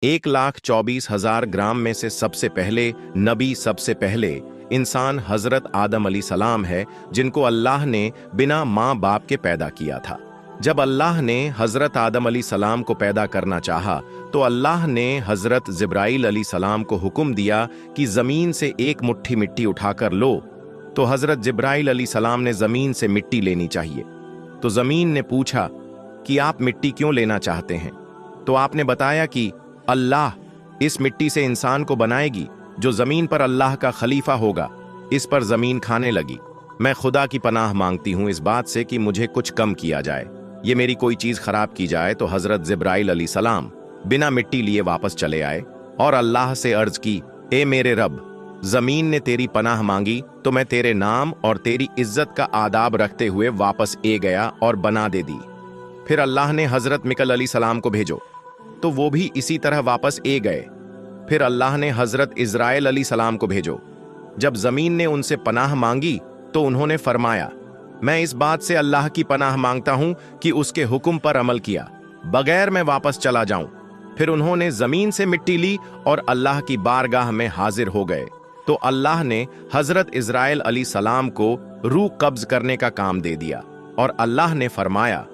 1,24,000 ग्राम में से सबसे पहले नबी, सबसे पहले इंसान हजरत आदम अलैहिस्सलाम है, जिनको अल्लाह ने बिना माँ बाप के पैदा किया था। जब अल्लाह ने हजरत आदम अलैहिस्सलाम को पैदा करना चाहा तो अल्लाह ने हजरत जिब्राइल अलैहिस्सलाम को हुक्म दिया कि जमीन से एक मुट्ठी मिट्टी उठाकर लो। तो हजरत जिब्राइल अलैहिस्सलाम ने जमीन से मिट्टी लेनी चाहिए। तो जमीन ने पूछा कि आप मिट्टी क्यों लेना चाहते हैं? तो आपने बताया कि अल्लाह इस मिट्टी से इंसान को बनाएगी जो जमीन पर अल्लाह का खलीफा होगा। इस पर जमीन खाने लगी। मैं खुदा की पनाह मांगती हूँ इस बात से कि मुझे कुछ कम किया जाए, ये मेरी कोई चीज खराब की जाए। तो हजरत जिब्राइल अलैहिस्सलाम बिना मिट्टी लिए वापस चले आए और अल्लाह से अर्ज की, ए मेरे रब, जमीन ने तेरी पनाह मांगी तो मैं तेरे नाम और तेरी इज्जत का आदाब रखते हुए वापस ए गया और बना दे दी। फिर अल्लाह ने हजरत मिकल अलैहिस्सलाम को भेजो तो वो भी इसी तरह वापस ए गए। फिर अल्लाह ने हजरत इजराइल अलैहिस्सलाम को भेजो। जब जमीन ने उनसे पनाह मांगी तो उन्होंने फरमाया, मैं इस बात से अल्लाह की पनाह मांगता हूं कि उसके हुक्म पर अमल किया बगैर मैं वापस चला जाऊं। फिर उन्होंने जमीन से मिट्टी ली और अल्लाह की बारगाह में हाजिर हो गए। तो अल्लाह ने हजरत इजराइल अलैहिस्सलाम को रूह कब्ज करने का काम दे दिया और अल्लाह ने फरमाया,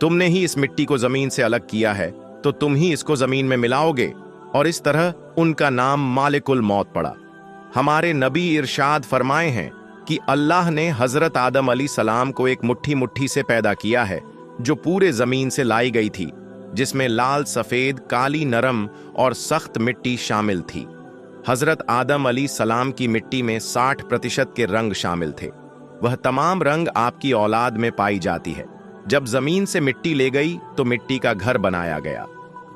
तुमने ही इस मिट्टी को जमीन से अलग किया है तो तुम ही इसको जमीन में मिलाओगे। और इस तरह उनका नाम मालिकुल मौत पड़ा। हमारे नबी इरशाद फरमाए हैं कि अल्लाह ने हजरत आदम अलैहिस्सलाम को एक मुट्ठी मुट्ठी से पैदा किया है जो पूरे जमीन से लाई गई थी, जिसमें लाल, सफेद, काली, नरम और सख्त मिट्टी शामिल थी। हजरत आदम अलैहिस्सलाम की मिट्टी में 60% के रंग शामिल थे। वह तमाम रंग आपकी औलाद में पाई जाती है। जब जमीन से मिट्टी ले गई तो मिट्टी का घर बनाया गया।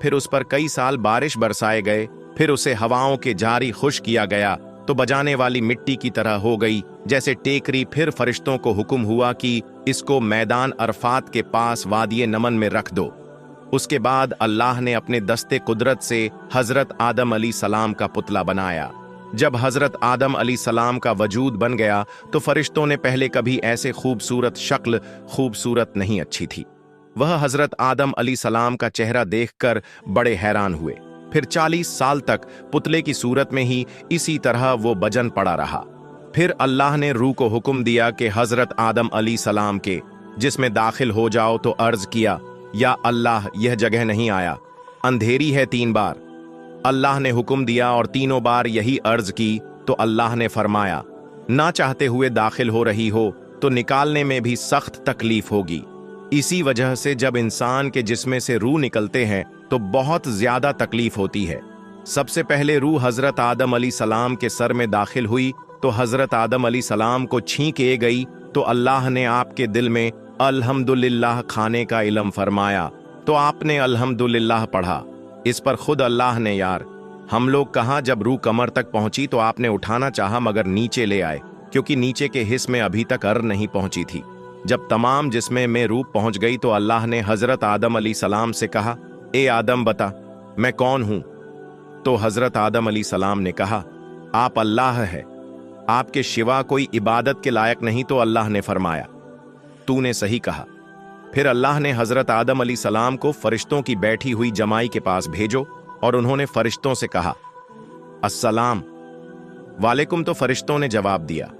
फिर उस पर कई साल बारिश बरसाए गए। फिर उसे हवाओं के जारी खुश किया गया तो बजाने वाली मिट्टी की तरह हो गई जैसे टेकरी। फिर फरिश्तों को हुक्म हुआ कि इसको मैदान अरफात के पास वादिये नमन में रख दो। उसके बाद अल्लाह ने अपने दस्ते कुदरत से हजरत आदम अलैहिस्सलाम का पुतला बनाया। जब हजरत आदम अलैहिस्सलाम का वजूद बन गया तो फरिश्तों ने पहले कभी ऐसे खूबसूरत शक्ल खूबसूरत नहीं अच्छी थी। वह हजरत आदम अलैहिस्सलाम का चेहरा देखकर बड़े हैरान हुए। फिर 40 साल तक पुतले की सूरत में ही इसी तरह वो बजन पड़ा रहा। फिर अल्लाह ने रूह को हुक्म दिया कि हजरत आदम अलैहिस्सलाम के जिसमें दाखिल हो जाओ। तो अर्ज किया, या अल्लाह, यह जगह नहीं आया, अंधेरी है। 3 बार अल्लाह ने हुक्म दिया और तीनों बार यही अर्ज की। तो अल्लाह ने फरमाया, ना चाहते हुए दाखिल हो रही हो तो निकालने में भी सख्त तकलीफ होगी। इसी वजह से जब इंसान के जिस्म से रूह निकलते हैं तो बहुत ज्यादा तकलीफ होती है। सबसे पहले रूह हजरत आदम अलैहिस्सलाम के सर में दाखिल हुई तो हजरत आदम अलैहिस्सलाम को छींक ए गई। तो अल्लाह ने आपके दिल में अल्हम्दुलिल्लाह खाने का इल्म फरमाया तो आपने अल्हम्दुलिल्लाह पढ़ा। इस पर खुद अल्लाह ने, यार, हम लोग कहाँ, जब रूह कमर तक पहुंची तो आपने उठाना चाहा मगर नीचे ले आए, क्योंकि नीचे के हिस्से में अभी तक अर्र नहीं पहुंची थी। जब तमाम जिस्म में रूह पहुंच गई तो अल्लाह ने हजरत आदम अलैहिस्सलाम से कहा, ए आदम, बता मैं कौन हूं? तो हजरत आदम अलैहिस्सलाम ने कहा, आप अल्लाह है, आपके सिवा कोई इबादत के लायक नहीं। तो अल्लाह ने फरमाया, तूने सही कहा। फिर अल्लाह ने हजरत आदम अलैहिस्सलाम को फरिश्तों की बैठी हुई जमाई के पास भेजो और उन्होंने फरिश्तों से कहा, अस्सलाम वालेकुम। तो फरिश्तों ने जवाब दिया,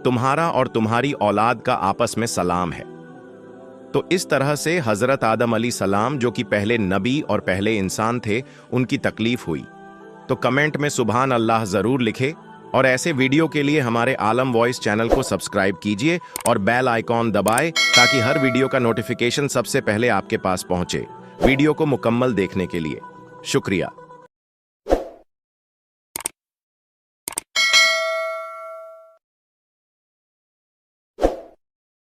तुम्हारा और तुम्हारी औलाद का आपस में सलाम है। तो इस तरह से हजरत आदम अलैहिस्सलाम, जो कि पहले नबी और पहले इंसान थे, उनकी तकलीफ हुई। तो कमेंट में सुभान अल्लाह जरूर लिखे और ऐसे वीडियो के लिए हमारे आलम वॉइस चैनल को सब्सक्राइब कीजिए और बेल आइकॉन दबाएं ताकि हर वीडियो का नोटिफिकेशन सबसे पहले आपके पास पहुंचे। वीडियो को मुकम्मल देखने के लिए शुक्रिया।